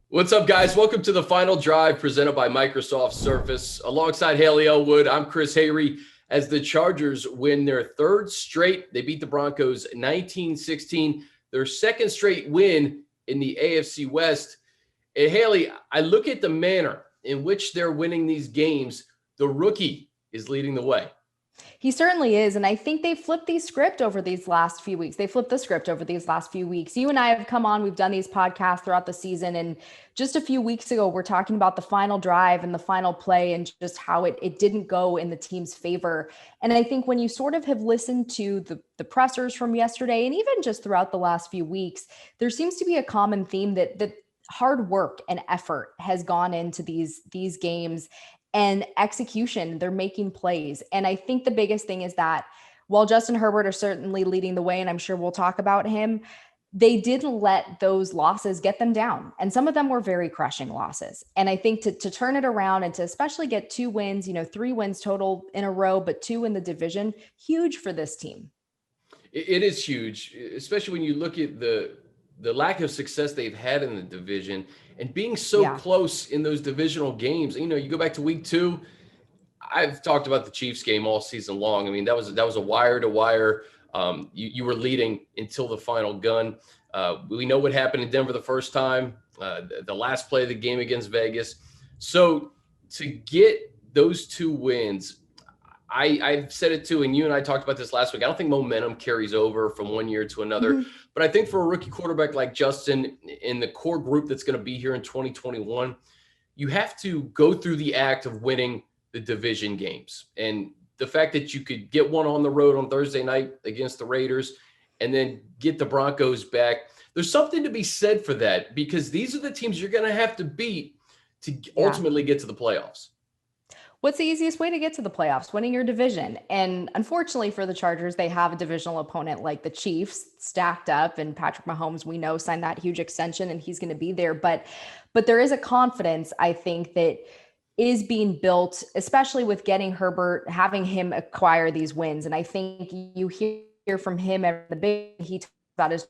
What's up, guys? Welcome to the Final Drive presented by Microsoft Surface. Alongside Hayley Elwood, I'm Chris Hayre. As the Chargers win their third straight, they beat the Broncos 19-16, their second straight win in the AFC West. And Hayley, I look at the manner in which they're winning these games. The rookie is leading the way. He certainly is. And I think they flipped the script over these last few weeks. They flipped the script over these last few weeks. You and I have come on, we've done these podcasts throughout the season. And just a few weeks ago, we're talking about the final drive and the final play and just how it didn't go in the team's favor. And I think when you sort of have listened to the pressers from yesterday and even just throughout the last few weeks, there seems to be a common theme that hard work and effort has gone into these games and execution. They're making plays. And I think the biggest thing is that while Justin Herbert are certainly leading the way, and I'm sure we'll talk about him, they didn't let those losses get them down. And some of them were very crushing losses. And I think to turn it around and to especially get 2 wins, 3 wins total in a row, but 2 in the division, huge for this team. It is huge, especially when you look at the lack of success they've had in the division and being so close in those divisional games. You go back to week 2. I've talked about the Chiefs game all season long. I mean, that was a wire to wire. You were leading until the final gun. We know what happened in Denver the first time, the last play of the game against Vegas. So to get those 2 wins, I've said it too, and you and I talked about this last week. I don't think momentum carries over from one year to another, but I think for a rookie quarterback like Justin in the core group that's going to be here in 2021, you have to go through the act of winning the division games. And the fact that you could get one on the road on Thursday night against the Raiders and then get the Broncos back, there's something to be said for that, because these are the teams you're going to have to beat to ultimately get to the playoffs. What's the easiest way to get to the playoffs? Winning your division. And unfortunately for the Chargers, they have a divisional opponent like the Chiefs stacked up, and Patrick Mahomes, we know, signed that huge extension and he's going to be there. But there is a confidence, I think, that is being built, especially with getting Herbert, having him acquire these wins. And I think you hear from him at the big, he talks about is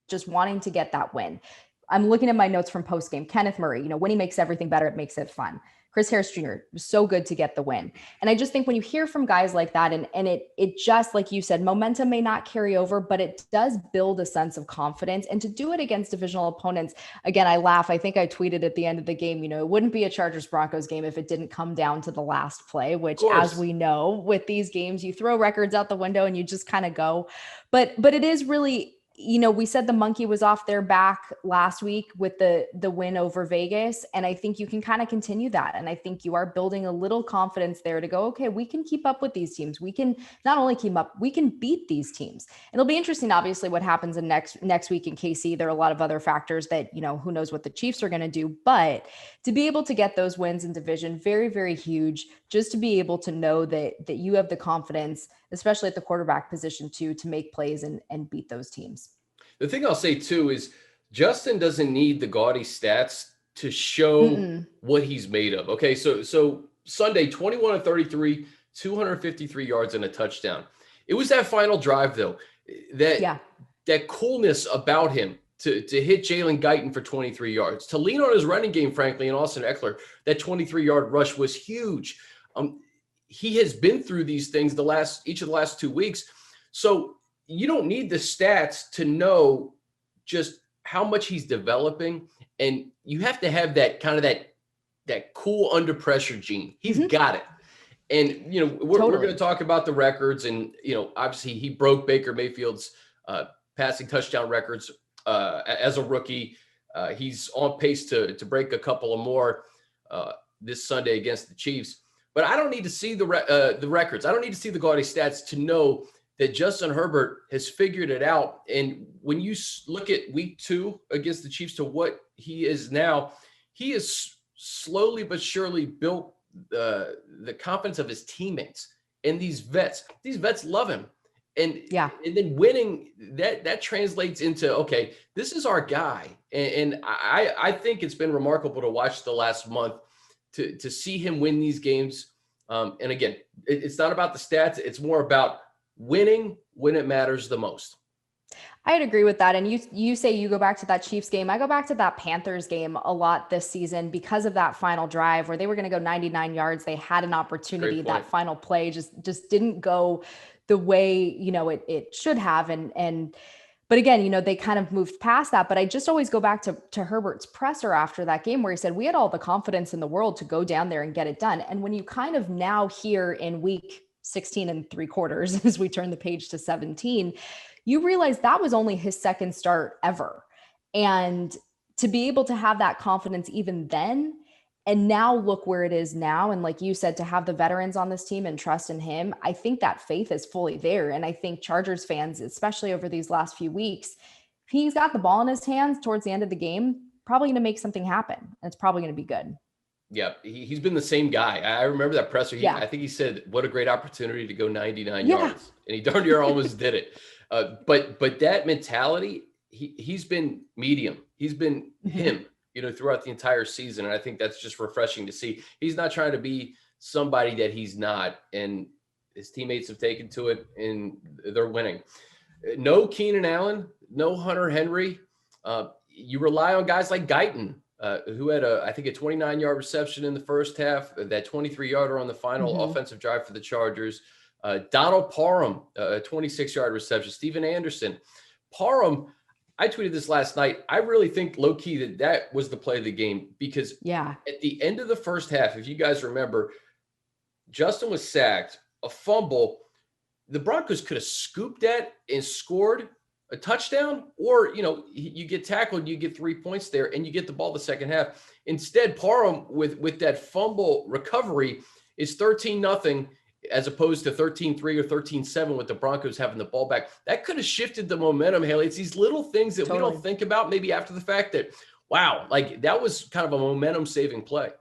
just wanting to get that win. I'm looking at my notes from postgame. Kenneth Murray, when he makes everything better, it makes it fun. Chris Harris Jr. was so good to get the win. And I just think when you hear from guys like that, and it just, like you said, momentum may not carry over, but it does build a sense of confidence. And to do it against divisional opponents, again, I laugh. I think I tweeted at the end of the game, it wouldn't be a Chargers Broncos game if it didn't come down to the last play, which, as we know, with these games, you throw records out the window and you just kind of go. But it is really, we said the monkey was off their back last week with the win over Vegas. And I think you can kind of continue that. And I think you are building a little confidence there to go, okay, we can keep up with these teams. We can not only keep up, we can beat these teams. It'll be interesting, obviously, what happens in next week in KC. There are a lot of other factors that, who knows what the Chiefs are going to do, but to be able to get those wins in division, very, very huge, just to be able to know that you have the confidence, especially at the quarterback position to make plays and beat those teams. The thing I'll say too is Justin doesn't need the gaudy stats to show what he's made of. Okay, so Sunday, 21 of 33, 253 yards and a touchdown. It was that final drive though, that coolness about him to hit Jalen Guyton for 23 yards, to lean on his running game, frankly, and Austin Eckler. That 23-yard rush was huge. He has been through these things each of the last 2 weeks. So you don't need the stats to know just how much he's developing. And you have to have that kind of that cool under pressure gene. He's got it. And, we're going to talk about the records. And, obviously he broke Baker Mayfield's passing touchdown records as a rookie. He's on pace to break a couple of more this Sunday against the Chiefs. But I don't need to see the records. I don't need to see the gaudy stats to know that Justin Herbert has figured it out. And when you look at week 2 against the Chiefs to what he is now, he has slowly but surely built the confidence of his teammates and these vets. These vets love him. And then winning, that translates into, okay, this is our guy. And I think it's been remarkable to watch the last month to see him win these games. And again, it's not about the stats. It's more about winning when it matters the most. I'd agree with that. And you say you go back to that Chiefs game. I go back to that Panthers game a lot this season because of that final drive where they were going to go 99 yards. They had an opportunity. Great point. That final play just didn't go the way, it should have. And but again, they kind of moved past that. But I just always go back to Herbert's presser after that game where he said, we had all the confidence in the world to go down there and get it done. And when you kind of now hear in week 16 and 3/4, as we turn the page to 17, you realize that was only his second start ever. And to be able to have that confidence even then, and now look where it is now. And like you said, to have the veterans on this team and trust in him, I think that faith is fully there. And I think Chargers fans, especially over these last few weeks, if he's got the ball in his hands towards the end of the game, probably going to make something happen. And it's probably going to be good. Yeah, he's been the same guy. I remember that presser. I think he said, what a great opportunity to go 99 yards. And he darn near almost did it. But that mentality, he's been medium. He's been him, throughout the entire season. And I think that's just refreshing to see. He's not trying to be somebody that he's not. And his teammates have taken to it, and they're winning. No Keenan Allen, no Hunter Henry. You rely on guys like Guyton, who had I think a 29-yard reception in the first half, that 23-yarder on the final offensive drive for the Chargers. Donald Parham, a 26-yard reception. Steven Anderson. Parham, I tweeted this last night. I really think low-key that was the play of the game because at the end of the first half, if you guys remember, Justin was sacked, a fumble. The Broncos could have scooped that and scored a touchdown, or, you get tackled, you get 3 points there, and you get the ball the second half. Instead, Parham, with that fumble recovery, is 13-0 as opposed to 13-3 or 13-7 with the Broncos having the ball back. That could have shifted the momentum, Haley. It's these little things that we don't think about maybe after the fact that, wow, like that was kind of a momentum-saving play.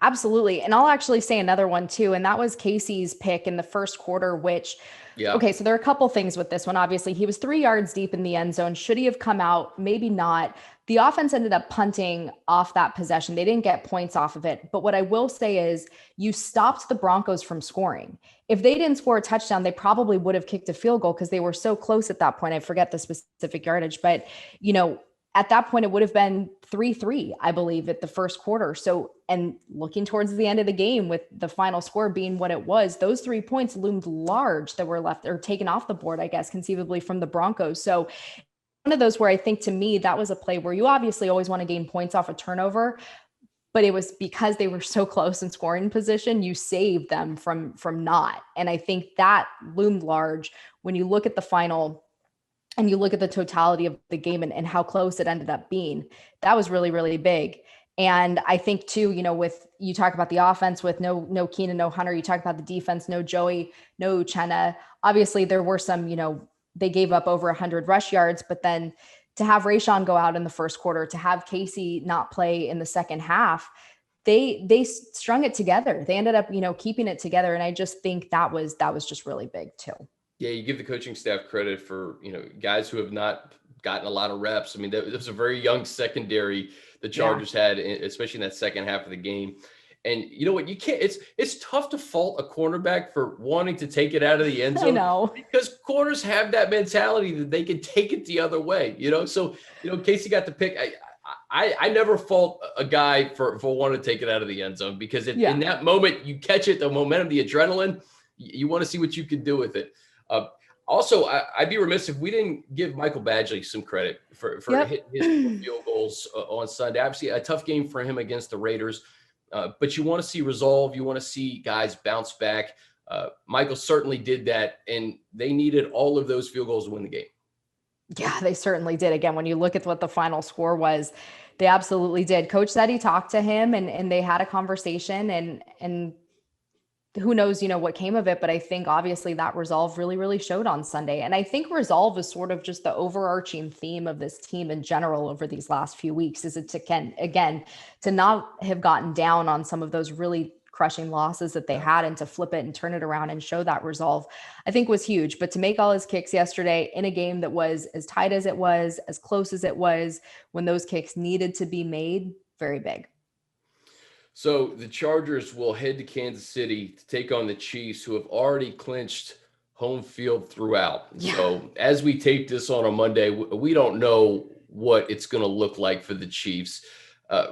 Absolutely. And I'll actually say another one too, and that was Casey's pick in the first quarter, which okay, so there are a couple things with this one. Obviously, he was 3 yards deep in the end zone. Should he have come out? Maybe not. The offense ended up punting off that possession. They didn't get points off of it. But what I will say is you stopped the Broncos from scoring. If they didn't score a touchdown, they probably would have kicked a field goal because they were so close at that point. I forget the specific yardage, but at that point, it would have been 3-3, I believe, at the first quarter. So, and looking towards the end of the game with the final score being what it was, those 3 points loomed large that were left or taken off the board, I guess, conceivably from the Broncos. So one of those where I think to me, that was a play where you obviously always want to gain points off a turnover, but it was because they were so close in scoring position, you saved them from not. And I think that loomed large when you look at the final and you look at the totality of the game and how close it ended up being. That was really, really big. And I think too, with you talk about the offense with no Keenan, no Hunter, you talk about the defense, no Joey, no Uchenna. Obviously there were some, they gave up over 100 rush yards, but then to have Rayshon go out in the first quarter, to have Casey not play in the second half, they strung it together. They ended up, keeping it together. And I just think that was just really big too. Yeah, you give the coaching staff credit for, guys who have not gotten a lot of reps. I mean, that was a very young secondary the Chargers had, especially in that second half of the game. And you know what? You can't. It's tough to fault a cornerback for wanting to take it out of the end zone. I know, because corners have that mentality that they can take it the other way. So Casey got the pick. I never fault a guy for wanting to take it out of the end zone because in that moment you catch it, the momentum, the adrenaline. You want to see what you can do with it. Also, I'd be remiss if we didn't give Michael Badgley some credit for hitting his field goals on Sunday. Obviously, a tough game for him against the Raiders, but you want to see resolve. You want to see guys bounce back. Michael certainly did that, and they needed all of those field goals to win the game. Yeah, they certainly did. Again, when you look at what the final score was, they absolutely did. Coach said he talked to him and they had a conversation and who knows, what came of it. But I think obviously that resolve really, really showed on Sunday. And I think resolve is sort of just the overarching theme of this team in general over these last few weeks is to not have gotten down on some of those really crushing losses that they had and to flip it and turn it around and show that resolve, I think was huge. But to make all his kicks yesterday in a game that was as tight as it was, as close as it was, when those kicks needed to be made, very big. So the Chargers will head to Kansas City to take on the Chiefs, who have already clinched home field throughout. Yeah. So as we tape this on a Monday, we don't know what it's going to look like for the Chiefs.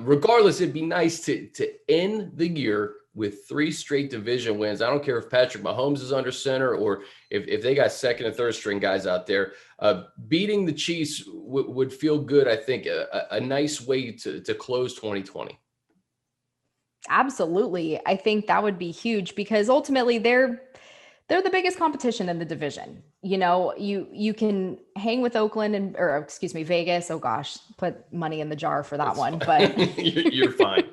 Regardless, it'd be nice to end the year with 3 straight division wins. I don't care if Patrick Mahomes is under center or if they got second and third string guys out there. Beating the Chiefs would feel good, I think, a nice way to close 2020. Absolutely. I think that would be huge because ultimately they're the biggest competition in the division. You know, you can hang with Oakland or excuse me, Vegas. Oh gosh, put money in the jar for that. That's one, fine. But you're fine.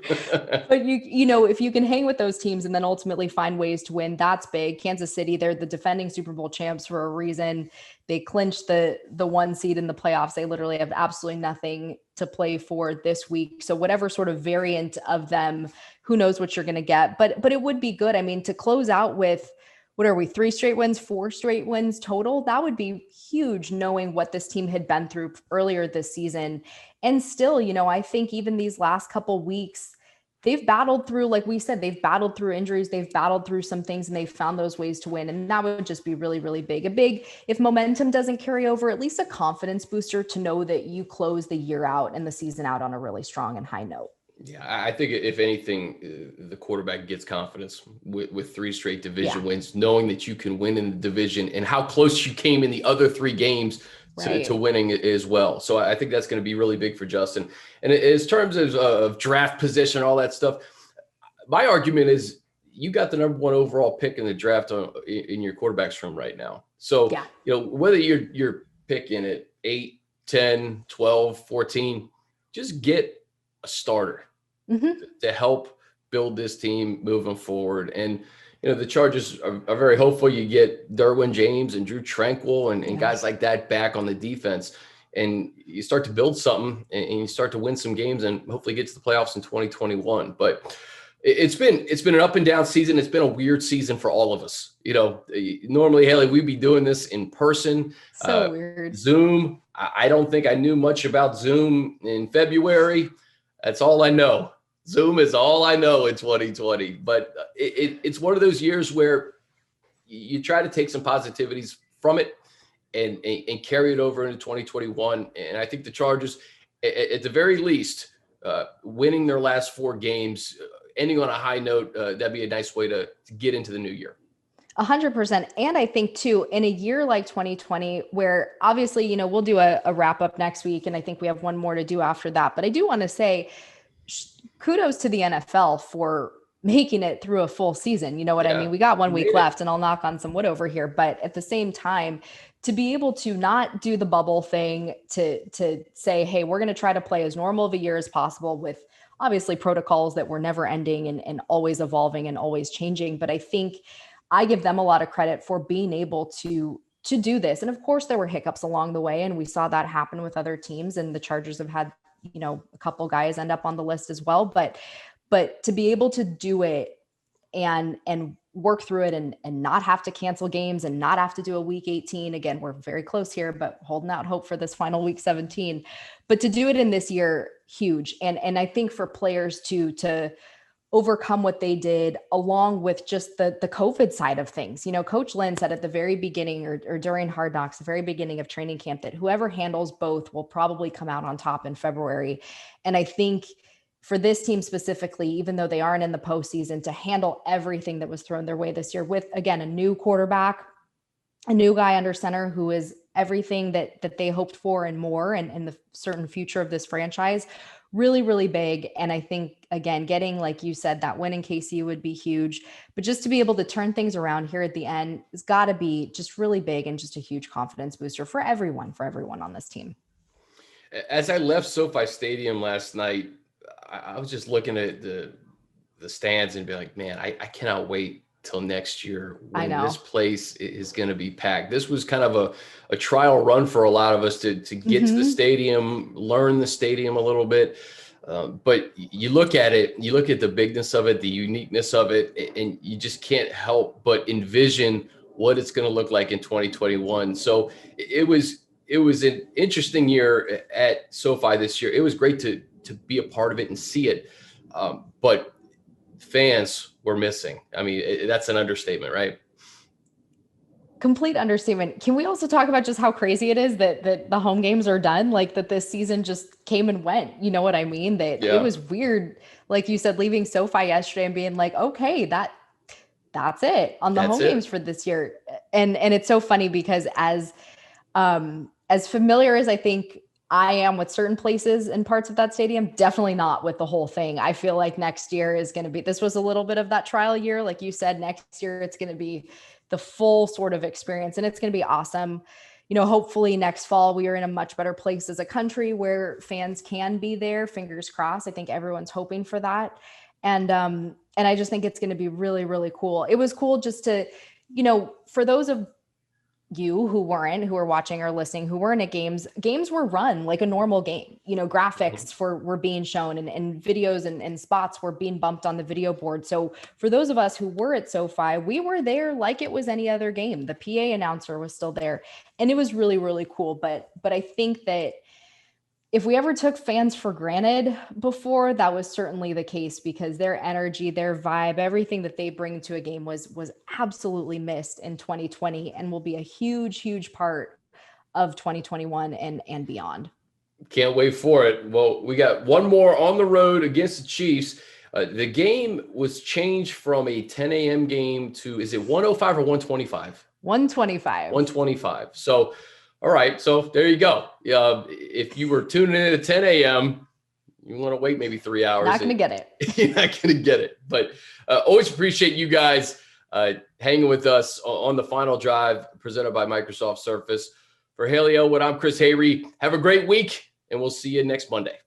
But you know, if you can hang with those teams and then ultimately find ways to win, that's big. Kansas City, they're the defending Super Bowl champs for a reason. They clinched the 1 seed in the playoffs. They literally have absolutely nothing to play for this week. So whatever sort of variant of them, who knows what you're going to get, but it would be good. I mean, to close out with, what are we, 3 straight wins, 4 straight wins total? That would be huge, knowing what this team had been through earlier this season. And still, you know, I think even these last couple weeks, they've battled through, like we said, they've battled through injuries, they've battled through some things, and they've found those ways to win. And that would just be really, really big. If momentum doesn't carry over, at least a confidence booster to know that you close the year out and the season out on a really strong and high note. Yeah, I think if anything, the quarterback gets confidence with 3 straight division wins, knowing that you can win in the division and how close you came in the other 3 games to winning as well. So I think that's going to be really big for Justin. And in terms of draft position and all that stuff, my argument is you got the number 1 overall pick in the draft in your quarterback's room right now. So, you know, whether you're picking at 8, 10, 12, 14, just get a starter. To help build this team moving forward. And, you know, the Chargers are very hopeful you get Derwin James and Drew Tranquil and guys like that back on the defense. And you start to build something and you start to win some games and hopefully get to the playoffs in 2021. But it's been an up and down season. It's been a weird season for all of us. You know, normally, Haley, we'd be doing this in person. So weird. Zoom. I don't think I knew much about Zoom in February. That's all I know. Zoom is all I know in 2020, but it's one of those years where you try to take some positivities from it and carry it over into 2021. And I think the Chargers, at the very least, winning their last 4 games, ending on a high note, that'd be a nice way to get into the new year. 100%. And I think too, in a year like 2020, where obviously, you know, we'll do a wrap up next week. And I think we have one more to do after that, but I do want to say, kudos to the NFL for making it through a full season. You know what I mean? We got 1 week left and I'll knock on some wood over here, but at the same time, to be able to not do the bubble thing, to say, hey, we're going to try to play as normal of a year as possible with obviously protocols that were never ending and always evolving and always changing. But I think I give them a lot of credit for being able to do this. And of course there were hiccups along the way, and we saw that happen with other teams, and the Chargers have had, you know, a couple guys end up on the list as well, but to be able to do it and work through it and not have to cancel games and not have to do a week 18. Again, we're very close here, but holding out hope for this final week 17, but to do it in this year, huge. And I think for players to overcome what they did, along with just the COVID side of things. You know, Coach Lynn said at the very beginning or during Hard Knocks, the very beginning of training camp, that whoever handles both will probably come out on top in February. And I think for this team specifically, even though they aren't in the postseason, to handle everything that was thrown their way this year with, again, a new quarterback, a new guy under center who is everything that they hoped for and more, and the certain future of this franchise, really, really big. And I think, again, getting, like you said, that win in KC would be huge, but just to be able to turn things around here at the end has got to be just really big and just a huge confidence booster for everyone on this team. As I left SoFi Stadium last night, I was just looking at the stands and be like, man, I cannot wait till next year when this place is going to be packed. This was kind of a trial run for a lot of us to get to the stadium, learn the stadium a little bit. But you look at it, you look at the bigness of it, the uniqueness of it, and you just can't help but envision what it's going to look like in 2021. So it was an interesting year at SoFi this year. It was great to be a part of it and see it. But fans were missing. I mean, that's an understatement, right? Complete understatement. Can we also talk about just how crazy it is that the home games are done? Like that this season just came and went. You know what I mean? That it Yeah, was weird, like you said, leaving SoFi yesterday and being like, okay, that's it on the that's home games it. for this year. And it's so funny because as familiar as I think I am with certain places and parts of that stadium, definitely not with the whole thing. I feel like next year is going to be, this was a little bit of that trial year. Like you said, next year it's going to be the full sort of experience and it's going to be awesome. You know, hopefully next fall we are in a much better place as a country where fans can be there. Fingers crossed. I think everyone's hoping for that. And I just think it's going to be really, really cool. It was cool just to, you know, for those of you who were watching or listening, who weren't at games were run like a normal game. You know, Mhm. graphics were being shown and videos and spots were being bumped on the video board. So for those of us who were at SoFi, we were there like it was any other game. The PA announcer was still there and it was really, really cool. But I think that if we ever took fans for granted before, that was certainly the case because their energy, their vibe, everything that they bring to a game was absolutely missed in 2020 and will be a huge, huge part of 2021 and beyond. Can't wait for it. Well, we got one more on the road against the Chiefs. The game was changed from a 10 a.m. game to, is it 105 or 125? 125. 125. So, all right. So there you go. If you were tuning in at 10 a.m., you want to wait maybe 3 hours. Not going to get it. You're not going to get it. But always appreciate you guys hanging with us on the final drive presented by Microsoft Surface. For Hayley Elwood, I'm Chris Hayre. Have a great week, and we'll see you next Monday.